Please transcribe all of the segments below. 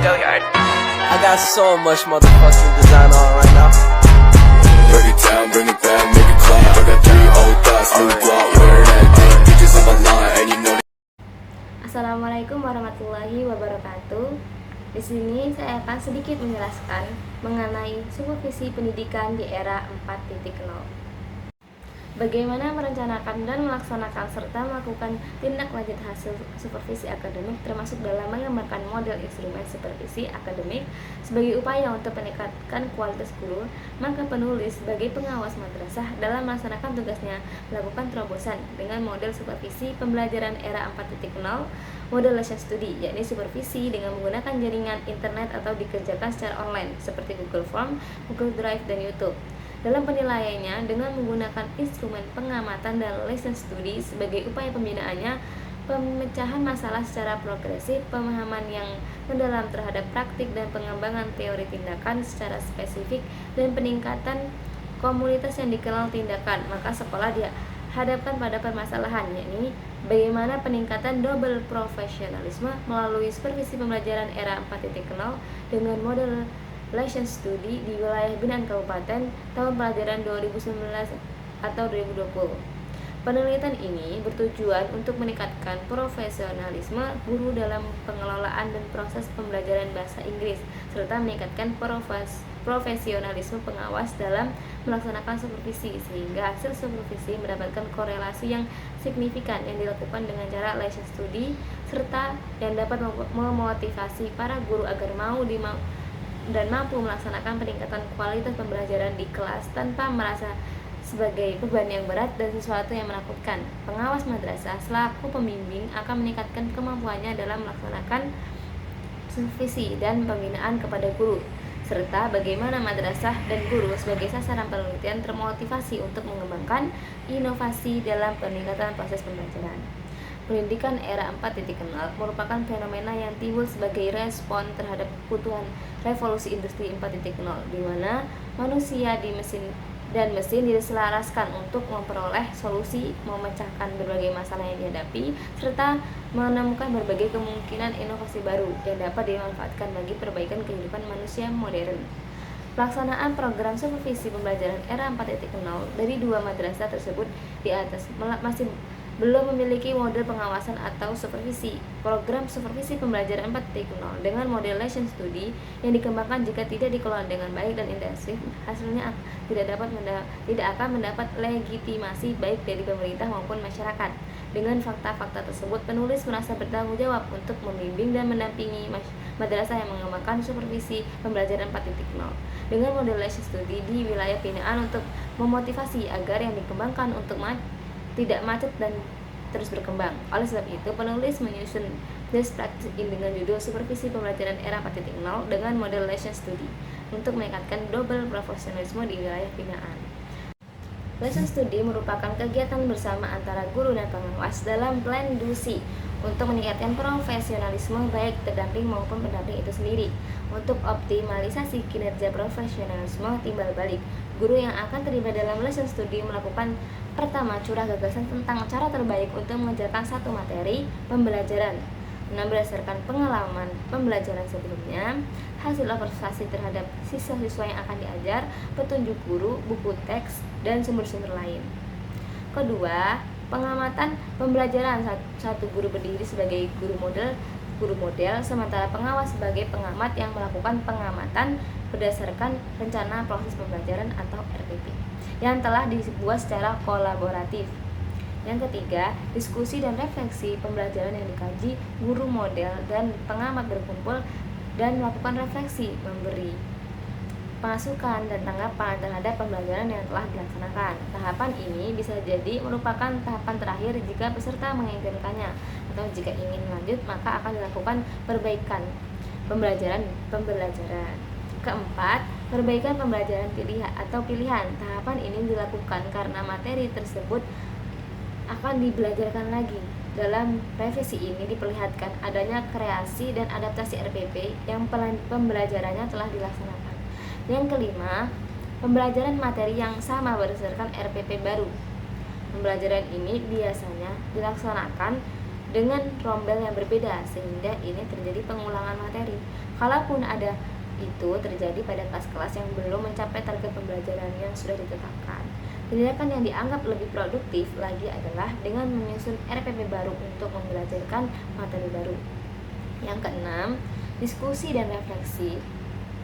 I got so much motherfucking design on right now. Break it down, bring it back, make it clap. I got 3 old thoughts, new block, where that thing. Bitches on my line, and you know. Assalamualaikum warahmatullahi wabarakatuh. Di sini saya akan sedikit menjelaskan mengenai supervisi pendidikan di era 4.0. Bagaimana merencanakan dan melaksanakan serta melakukan tindak lanjut hasil supervisi akademik, termasuk dalam mengembangkan model instrumen supervisi akademik sebagai upaya untuk meningkatkan kualitas guru. Maka penulis sebagai pengawas madrasah dalam melaksanakan tugasnya melakukan terobosan dengan model supervisi pembelajaran era 4.0, model lesson study, yakni supervisi dengan menggunakan jaringan internet atau dikerjakan secara online seperti Google Form, Google Drive, dan YouTube. Dalam penilaiannya dengan menggunakan instrumen pengamatan dan lesson study sebagai upaya pembinaannya, pemecahan masalah secara progresif, pemahaman yang mendalam terhadap praktik dan pengembangan teori tindakan secara spesifik, dan peningkatan komunitas yang dikenal tindakan. Maka sekolah dihadapkan pada permasalahan, yakni bagaimana peningkatan double profesionalisme melalui supervisi pembelajaran era 4.0 dengan model lesson study di wilayah binaan kabupaten tahun pelajaran 2019 atau 2020. Penelitian ini bertujuan untuk meningkatkan profesionalisme guru dalam pengelolaan dan proses pembelajaran bahasa Inggris, serta meningkatkan profesionalisme pengawas dalam melaksanakan supervisi, sehingga hasil supervisi mendapatkan korelasi yang signifikan yang dilakukan dengan cara lesson study, serta yang dapat memotivasi para guru agar mau dan mampu melaksanakan peningkatan kualitas pembelajaran di kelas tanpa merasa sebagai beban yang berat dan sesuatu yang menakutkan. Pengawas madrasah selaku pembimbing akan meningkatkan kemampuannya dalam melaksanakan supervisi dan pembinaan kepada guru, serta bagaimana madrasah dan guru sebagai sasaran penelitian termotivasi untuk mengembangkan inovasi dalam peningkatan proses pembelajaran. Pendidikan era 4.0 merupakan fenomena yang timbul sebagai respon terhadap kebutuhan revolusi industri 4.0, di mana manusia di mesin diselaraskan untuk memperoleh solusi, memecahkan berbagai masalah yang dihadapi, serta menemukan berbagai kemungkinan inovasi baru yang dapat dimanfaatkan bagi perbaikan kehidupan manusia modern. Pelaksanaan program supervisi pembelajaran era 4.0 dari 2 madrasah tersebut di atas masih belum memiliki model pengawasan atau supervisi. Program supervisi pembelajaran 4.0 dengan model lesson study yang dikembangkan jika tidak dikelola dengan baik dan intensif, hasilnya tidak akan mendapat legitimasi baik dari pemerintah maupun masyarakat. Dengan fakta-fakta tersebut, penulis merasa bertanggung jawab untuk membimbing dan mendampingi madrasah yang mengembangkan supervisi pembelajaran 4.0 dengan model lesson study di wilayah binaan untuk memotivasi agar yang dikembangkan untuk tidak macet dan terus berkembang. Oleh sebab itu, penulis menyusun best practice dengan judul Supervisi Pembelajaran Era 4.0 dengan model lesson study untuk meningkatkan double profesionalisme di wilayah binaan. Lesson study merupakan kegiatan bersama antara guru dan pengawas dalam plan dusi untuk meningkatkan profesionalisme baik terdamping maupun pendamping itu sendiri. Untuk optimalisasi kinerja profesionalisme timbal balik, guru yang akan terlibat dalam lesson study melakukan pertama, curah gagasan tentang cara terbaik untuk mengajarkan satu materi pembelajaran. Berdasarkan pengalaman pembelajaran sebelumnya, hasil observasi terhadap siswa-siswa yang akan diajar, petunjuk guru, buku teks, dan sumber-sumber lain. Kedua, pengamatan pembelajaran. Satu guru berdiri sebagai guru model, sementara pengawas sebagai pengamat yang melakukan pengamatan berdasarkan rencana proses pembelajaran atau RPP yang telah dibuat secara kolaboratif. Yang ketiga, diskusi dan refleksi pembelajaran yang dikaji, guru model dan pengamat berkumpul dan melakukan refleksi, memberi masukan dan tanggapan terhadap pembelajaran yang telah dilaksanakan. Tahapan ini bisa jadi merupakan tahapan terakhir jika peserta menginginkannya, atau jika ingin lanjut maka akan dilakukan perbaikan pembelajaran. Keempat, perbaikan pembelajaran pilihan. Tahapan ini dilakukan karena materi tersebut akan dibelajarkan lagi. Dalam revisi ini diperlihatkan adanya kreasi dan adaptasi RPP yang pembelajarannya telah dilaksanakan. Yang kelima, pembelajaran materi yang sama berdasarkan RPP baru. Pembelajaran ini biasanya dilaksanakan dengan rombel yang berbeda, sehingga ini terjadi pengulangan materi. Kalaupun ada itu terjadi pada kelas-kelas yang belum mencapai target pembelajaran yang sudah ditetapkan. Tindakan yang dianggap lebih produktif lagi adalah dengan menyusun RPP baru untuk membelajarkan materi baru. Yang keenam, diskusi dan refleksi.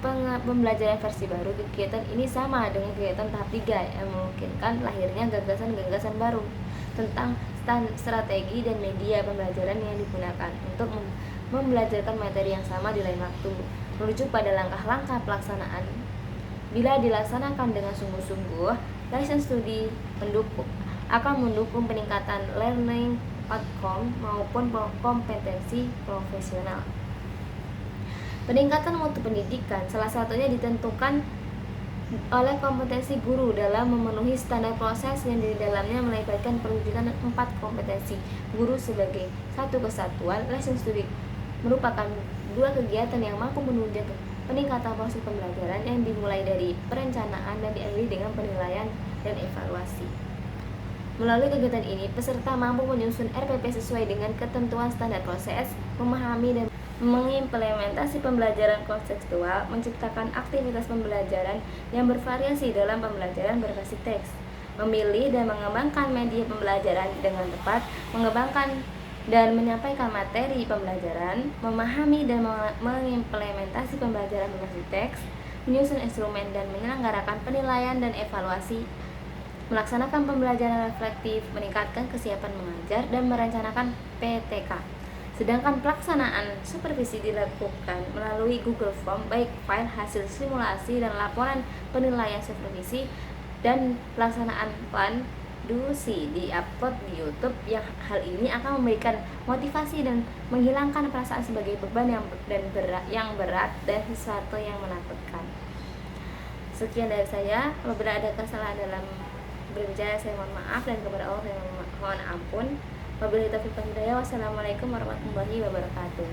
Pembelajaran versi baru kegiatan ini sama dengan kegiatan tahap 3 yang memungkinkan lahirnya gagasan-gagasan baru tentang strategi dan media pembelajaran yang digunakan untuk membelajarkan materi yang sama di lain waktu, merujuk pada langkah-langkah pelaksanaan. Bila dilaksanakan dengan sungguh-sungguh, lesson study akan mendukung peningkatan learning outcome maupun kompetensi profesional. Peningkatan mutu pendidikan salah satunya ditentukan oleh kompetensi guru dalam memenuhi standar proses yang di dalamnya melibatkan perwujudan 4 kompetensi guru sebagai satu kesatuan. Lesson study merupakan 2 kegiatan yang mampu menunjang peningkatan proses pembelajaran yang dimulai dari perencanaan dan diakhiri dengan penilaian dan evaluasi. Melalui kegiatan ini, peserta mampu menyusun RPP sesuai dengan ketentuan standar proses, memahami dan mengimplementasi pembelajaran kontekstual, menciptakan aktivitas pembelajaran yang bervariasi dalam pembelajaran berbasis teks, memilih dan mengembangkan media pembelajaran dengan tepat, mengembangkan dan menyampaikan materi pembelajaran, memahami dan mengimplementasi pembelajaran berbasis teks, menyusun instrumen dan menyelenggarakan penilaian dan evaluasi, melaksanakan pembelajaran reflektif, meningkatkan kesiapan mengajar, dan merencanakan PTK. Sedangkan pelaksanaan supervisi dilakukan melalui Google Form, baik file hasil simulasi dan laporan penilaian supervisi, dan pelaksanaan plan dusi di-upload di YouTube. Yang hal ini akan memberikan motivasi dan menghilangkan perasaan sebagai beban yang berat dan sesuatu yang menakutkan. Sekian dari saya. Apabila ada kesalahan dalam berbicara, saya mohon maaf, dan kepada Allah saya mohon ampun. Wabillahi taufiq wal hidayah. Wassalamualaikum warahmatullahi wabarakatuh.